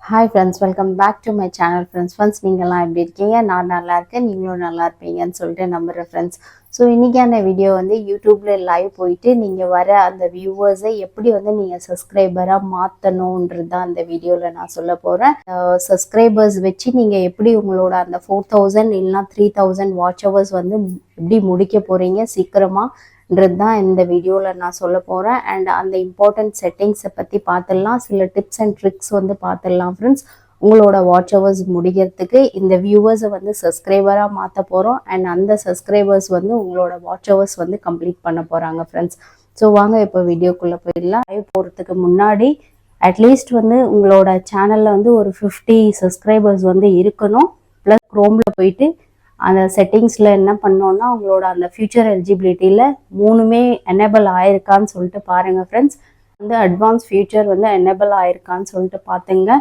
Hi friends, welcome back to my channel friends நீங்கள்லாம் எப்படி இருக்கீங்க? நான் நல்லா இருக்கேன், நீங்களும் நல்லா இருப்பீங்கன்னு சொல்லிட்டு நம்புகிறேன் ஃப்ரெண்ட்ஸ். ஸோ இன்றைக்கான வீடியோ வந்து யூடியூப்பில் லைவ் போயிட்டு நீங்கள் வர அந்த வியூவர்ஸை எப்படி வந்து நீங்கள் சப்ஸ்கிரைபராக மாற்றணுன்றது தான் அந்த வீடியோவில் நான் சொல்ல போகிறேன். சப்ஸ்கிரைபர்ஸ் வச்சு நீங்கள் எப்படி உங்களோட அந்த 4000 இல்லைனா 3000 வாட்ச் ஹவர்ஸ் வந்து எப்படி முடிக்க போகிறீங்க சீக்கிரமாக தான் இந்த வீடியோவில் நான் சொல்ல போகிறேன். அண்ட் அந்த இம்பார்ட்டன்ட் செட்டிங்ஸை பற்றி பார்த்துடலாம், சில டிப்ஸ் அண்ட் ட்ரிக்ஸ் வந்து பார்த்துடலாம் ஃப்ரெண்ட்ஸ். உங்களோட வாட்ச் ஹவர்ஸ் முடிக்கிறதுக்கு இந்த வியூவர்ஸை வந்து சப்ஸ்கிரைபராக மாற்ற போகிறோம். அண்ட் அந்த சப்ஸ்கிரைபர்ஸ் வந்து உங்களோட வாட்ச் ஹவர்ஸ் வந்து கம்ப்ளீட் பண்ண போகிறாங்க ஃப்ரெண்ட்ஸ். ஸோ வாங்க இப்போ வீடியோக்குள்ளே போயிடலாம். லைவ் போகிறதுக்கு முன்னாடி அட்லீஸ்ட் வந்து உங்களோட சேனலில் வந்து ஒரு 50 சப்ஸ்கிரைபர்ஸ் வந்து இருக்கணும். ப்ளஸ் க்ரோமில் போயிட்டு அந்த செட்டிங்ஸில் என்ன பண்ணோன்னா உங்களோட அந்த ஃபியூச்சர் எலிஜிபிலிட்டியில் 3மே எனேபிள் ஆயிருக்கான்னு சொல்லிட்டு பாருங்கள் ஃப்ரெண்ட்ஸ். வந்து அட்வான்ஸ் ஃபியூச்சர் வந்து எனேபிள் ஆயிருக்கான்னு சொல்லிட்டு பார்த்துங்க.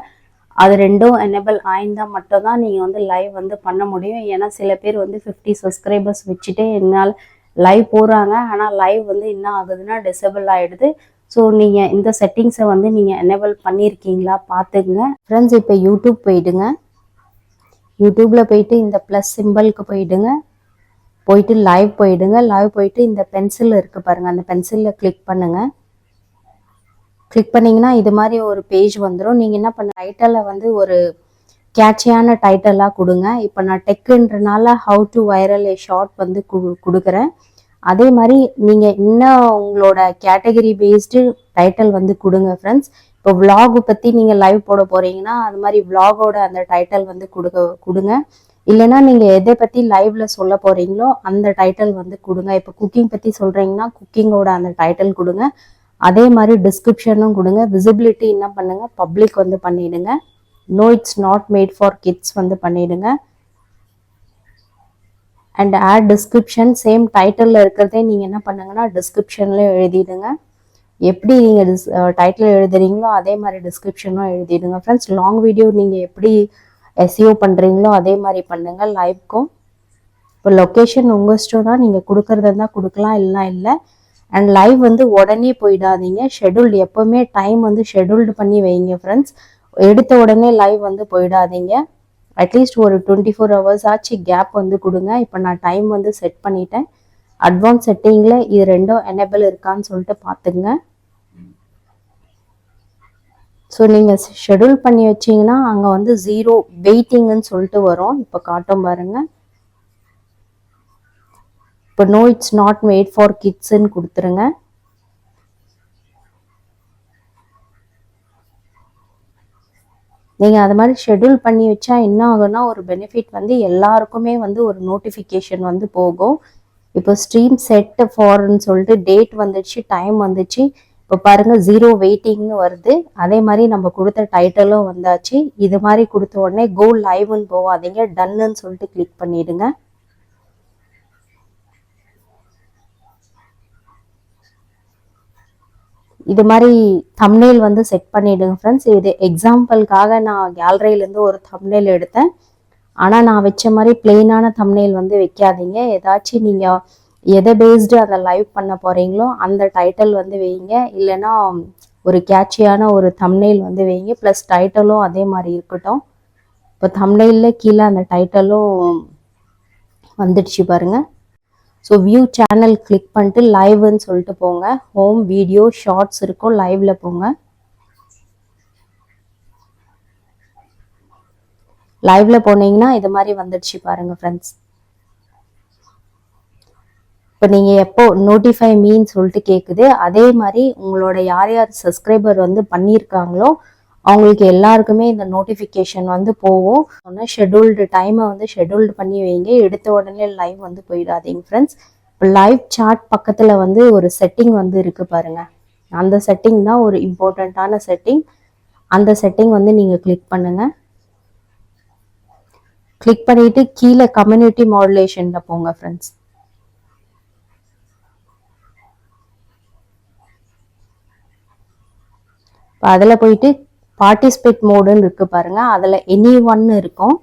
அது ரெண்டும் எனேபிள் ஆயிருந்தால் மட்டும் தான் நீங்கள் வந்து லைவ் வந்து பண்ண முடியும். ஏன்னா சில பேர் வந்து 50 சப்ஸ்கிரைபர்ஸ் வச்சுட்டே என்னால் லைவ் போகிறாங்க, ஆனால் லைவ் வந்து என்ன ஆகுதுன்னா டிசேபிள் ஆகிடுது. ஸோ நீங்கள் இந்த செட்டிங்ஸை வந்து நீங்கள் எனேபிள் பண்ணியிருக்கீங்களா பார்த்துக்குங்க ஃப்ரெண்ட்ஸ். இப்போ யூடியூப் போயிடுங்க. யூடியூப்பில் போயிட்டு இந்த ப்ளஸ் சிம்பிளுக்கு போயிடுங்க. போயிட்டு லைவ் போயிடுங்க. லைவ் போயிட்டு இந்த பென்சில் இருக்குது பாருங்கள், அந்த பென்சிலில் கிளிக் பண்ணுங்கள். கிளிக் பண்ணிங்கன்னா இது மாதிரி ஒரு பேஜ் வந்துடும். நீங்கள் என்ன பண்ண டைட்டலை வந்து ஒரு கேட்சியான டைட்டலாக கொடுங்க. இப்போ நான் டெக்குன்றனால how to viral a short வந்து கொடுக்குறேன். அதே மாதிரி நீங்கள் இன்னும் உங்களோட கேட்டகரி பேஸ்டு டைட்டில் வந்து கொடுங்க ஃப்ரெண்ட்ஸ். இப்போ விலாக் பற்றி நீங்கள் லைவ் போட போகிறீங்கன்னா அது மாதிரி விலாகோட அந்த டைட்டில் வந்து கொடுங்க. இல்லைன்னா நீங்கள் எதை பற்றி லைவ்ல சொல்ல போகிறீங்களோ அந்த டைட்டில் வந்து கொடுங்க. இப்போ குக்கிங் பற்றி சொல்கிறீங்கன்னா குக்கிங்கோட அந்த டைட்டில் கொடுங்க. அதே மாதிரி டிஸ்கிரிப்ஷனும் கொடுங்க. விசிபிலிட்டி என்ன பண்ணுங்க, பப்ளிக் வந்து பண்ணிடுங்க. No it's not made for kids வந்து பண்ணிடுங்க. அண்ட் ஆட் டிஸ்கிரிப்ஷன் சேம் டைட்டிலில் இருக்கிறதே நீங்கள் என்ன பண்ணுங்கன்னா டிஸ்கிரிப்ஷனில் எழுதிடுங்க. எப்படி நீங்கள் டைட்டில் எழுதுறீங்களோ அதே மாதிரி டிஸ்கிரிப்ஷனும் எழுதிடுங்க ஃப்ரெண்ட்ஸ். லாங் வீடியோ நீங்கள் எப்படி எஸ்இஓ பண்ணுறீங்களோ அதே மாதிரி பண்ணுங்கள் லைவ்க்கும். இப்போ லொக்கேஷன் உங்கள் இஷ்டம் தான், நீங்கள் கொடுக்குறதா இருந்தால் கொடுக்கலாம், இல்லைனா இல்லை. அண்ட் லைவ் வந்து உடனே போயிடாதீங்க. ஷெடியூல்டு எப்போவுமே டைம் வந்து ஷெடியூல்டு பண்ணி வைங்க ஃப்ரெண்ட்ஸ். எடுத்த உடனே லைவ் வந்து போயிடாதீங்க. அட்லீஸ்ட் ஒரு 24 ஹவர்ஸ் ஆச்சு கேப் வந்து கொடுங்க. இப்போ நான் டைம் வந்து செட் பண்ணிட்டேன். அட்வான்ஸ் செட்டிங்கில் இது ரெண்டும் எனேபிள் இருக்கான்னு சொல்லிட்டு பார்த்துங்க. ஸோ நீங்கள் ஷெடியூல் பண்ணி வச்சிங்கன்னா அங்கே வந்து 0 வெயிட்டிங்குன்னு சொல்லிட்டு வரும். இப்போ காட்டும் பாருங்கள். இப்போ no it's not made for கிட்ஸ்ன்னு கொடுத்துருங்க. நீங்கள் அது மாதிரி ஷெடியூல் பண்ணி வச்சா என்ன ஆகும்னா ஒரு பெனிஃபிட் வந்து எல்லாருக்குமே வந்து ஒரு நோட்டிஃபிகேஷன் வந்து போகும். இப்போ ஸ்ட்ரீம் செட் ஃபார்ன்னு சொல்லிட்டு டேட் வந்துச்சு, டைம் வந்துச்சு. இப்போ பாருங்க 0 வெயிட்டிங்னு வருது. அதே மாதிரி நம்ம கொடுத்த டைட்டிலும் வந்தாச்சு. இது மாதிரி கொடுத்த உடனே கோ லைவ்னு போகாதீங்க, டன்னுன்னு சொல்லிட்டு கிளிக் பண்ணிடுங்க. இது மாதிரி தம்ப்நெயில் வந்து செட் பண்ணிடுங்க ஃப்ரெண்ட்ஸ். இது எக்ஸாம்பிளுக்காக நான் கேலரியிலேருந்து ஒரு தம்ப்நெயில் எடுத்தேன். ஆனால் நான் வச்ச மாதிரி பிளெயினான தம்ப்நெயில் வந்து வைக்காதீங்க. ஏதாச்சும் நீங்கள் எதை பேஸ்டு அதை லைவ் பண்ண போகிறீங்களோ அந்த டைட்டில் வந்து வைங்க. இல்லைன்னா ஒரு கேட்சியான ஒரு தம்ப்நெயில் வந்து வைங்க. ப்ளஸ் டைட்டிலும் அதே மாதிரி இருக்கட்டும். இப்போ தம்ப்நெயிலில் கீழே அந்த டைட்டிலும் வந்துடுச்சு பாருங்கள். ஸோ வியூ சேனல் கிளிக் பண்ணிட்டு லைவ்னு சொல்லிட்டு போங்க. ஹோம் வீடியோ ஷார்ட்ஸ் இருக்கும், லைவ்ல போங்க. லைவ்ல போனீங்கன்னா இது மாதிரி வந்துடுச்சு பாருங்க ஃப்ரெண்ட்ஸ். இப்போ நீங்கள் எப்போ நோட்டிஃபை மீன்னு சொல்லிட்டு கேட்குது. அதே மாதிரி உங்களோட யார் யார் சப்ஸ்கிரைபர் வந்து பண்ணியிருக்காங்களோ அவங்களுக்கு எல்லாருக்குமே இந்த நோட்டிஃபிகேஷன் வந்து போகும். ஷெடியூல்டு டைமை வந்து ஷெடியூல்டு பண்ணி வைங்க. எடுத்த உடனே லைவ் வந்து போயிடாதீங்க ஃப்ரெண்ட்ஸ். இப்போ லைவ் சாட் பக்கத்தில் வந்து ஒரு செட்டிங் வந்து இருக்குது பாருங்கள். அந்த செட்டிங் தான் ஒரு இம்பார்ட்டண்ட்டான செட்டிங். அந்த செட்டிங் வந்து நீங்கள் கிளிக் பண்ணுங்கள். கிளிக் பண்ணிவிட்டு கீழே கம்யூனிட்டி மாடுலேஷனில் போங்க ஃப்ரெண்ட்ஸ். இப்போ அதில் போயிட்டு பார்ட்டிசிபேட் மோடுன்னு இருக்கு பாருங்க. அதில் எனி ஒன்னு இருக்கும்.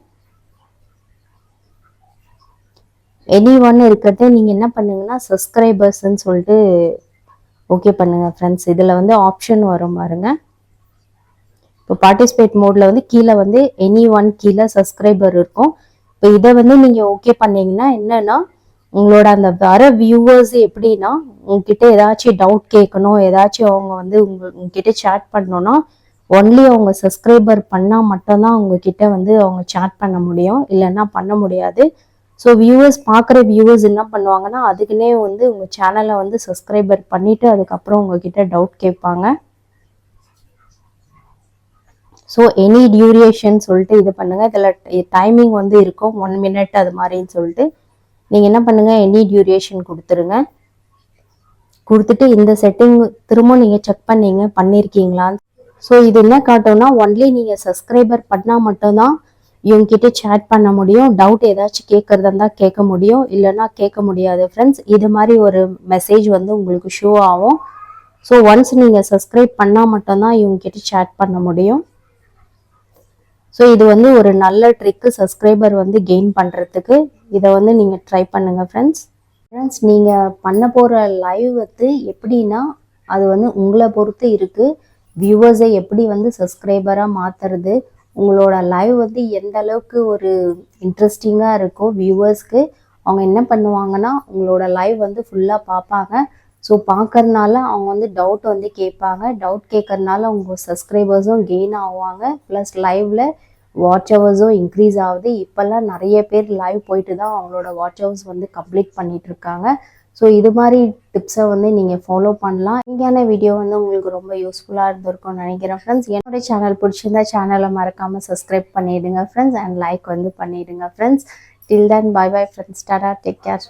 எனி ஒன் இருக்கிறது நீங்கள் என்ன பண்ணுங்கன்னா சப்ஸ்கிரைபர்ஸ்ன்னு சொல்லிட்டு ஓகே பண்ணுங்க ஃப்ரெண்ட்ஸ். இதில் வந்து ஆப்ஷன் வரும் பாருங்க. இப்போ பார்ட்டிசிபேட் மோடில் வந்து கீழே வந்து எனி ஒன் கீழே சப்ஸ்கிரைபர் இருக்கும். இப்போ இதை வந்து நீங்கள் ஓகே பண்ணீங்கன்னா என்னன்னா உங்களோட அந்த வர வியூவர்ஸ் எப்படின்னா உங்ககிட்ட ஏதாச்சும் டவுட் கேட்கணும், ஏதாச்சும் அவங்க வந்து உங்ககிட்ட சேட் பண்ணணும்னா ஒன்லி அவங்க சப்ஸ்கிரைபர் பண்ணால் மட்டும்தான் உங்ககிட்ட வந்து அவங்க சேட் பண்ண முடியும், இல்லைன்னா பண்ண முடியாது. ஸோ வியூவர்ஸ் பார்க்குற வியூவர்ஸ் என்ன பண்ணுவாங்கன்னா அதுக்குன்னே வந்து உங்கள் சேனலை வந்து சப்ஸ்கிரைபர் பண்ணிவிட்டு அதுக்கப்புறம் உங்ககிட்ட டவுட் கேட்பாங்க. ஸோ எனி டியூரேஷன் சொல்லிட்டு இது பண்ணுங்கள். இதில் டைமிங் வந்து இருக்கும் 1 minute அது மாதிரின்னு சொல்லிட்டு நீங்கள் என்ன பண்ணுங்கள் எனி டியூரேஷன் கொடுத்துருங்க. கொடுத்துட்டு இந்த செட்டிங் திரும்ப நீங்கள் செக் பண்ணியிருக்கீங்களான்னு. ஸோ இது என்ன காட்டும்னா ஒன்லி நீங்கள் சப்ஸ்கிரைபர் பண்ணால் மட்டும்தான் இவங்ககிட்ட சேட் பண்ண முடியும், டவுட் ஏதாச்சும் கேட்குறதா இருந்தால் கேட்க முடியும், இல்லைன்னா கேட்க முடியாது ஃப்ரெண்ட்ஸ். இது மாதிரி ஒரு மெசேஜ் வந்து உங்களுக்கு ஷோ ஆகும். ஸோ ஒன்ஸ் நீங்கள் சப்ஸ்கிரைப் பண்ணால் மட்டும்தான் இவங்ககிட்ட சேட் பண்ண முடியும். ஸோ இது வந்து ஒரு நல்ல ட்ரிக்கு சப்ஸ்கிரைபர் வந்து கெயின் பண்ணுறதுக்கு. இதை வந்து நீங்கள் ட்ரை பண்ணுங்கள் ஃப்ரெண்ட்ஸ். நீங்கள் பண்ண போகிற லைவ் வந்து எப்படின்னா அது வந்து உங்களை பொறுத்து இருக்குது. வியூவர்ஸை எப்படி வந்து சப்ஸ்கிரைபராக மாற்றுறது, உங்களோட லைவ் வந்து எந்த அளவுக்கு ஒரு இன்ட்ரெஸ்டிங்காக இருக்கோ வியூவர்ஸ்க்கு அவங்க என்ன பண்ணுவாங்கன்னா உங்களோட லைவ் வந்து ஃபுல்லாக பார்ப்பாங்க. ஸோ பார்க்கறதுனால அவங்க வந்து டவுட் வந்து கேட்பாங்க. டவுட் கேட்கறதுனால உங்கள் சப்ஸ்கிரைபர்ஸும் கெயின் ஆகுவாங்க. ப்ளஸ் லைவில் வாட்ச் ஹவர்ஸும் இன்க்ரீஸ் ஆகுது. இப்போல்லாம் நிறைய பேர் லைவ் போயிட்டு தான் அவங்களோட வாட்ச் ஹவர்ஸ் வந்து கம்ப்ளீட் பண்ணிட்டு இருக்காங்க. ஸோ இது மாதிரி டிப்ஸை வந்து நீங்கள் ஃபாலோ பண்ணலாம். இங்கேயான வீடியோ வந்து உங்களுக்கு ரொம்ப யூஸ்ஃபுல்லாக இருந்திருக்கும்னு நினைக்கிறேன் ஃப்ரெண்ட்ஸ். என்னோட சேனல் பிடிச்சிருந்தா சேனலை மறக்காமல் சப்ஸ்கிரைப் பண்ணிவிடுங்க ஃப்ரெண்ட்ஸ், அண்ட் லைக் வந்து பண்ணிவிடுங்க friends. Till then bye bye friends, tata, take care.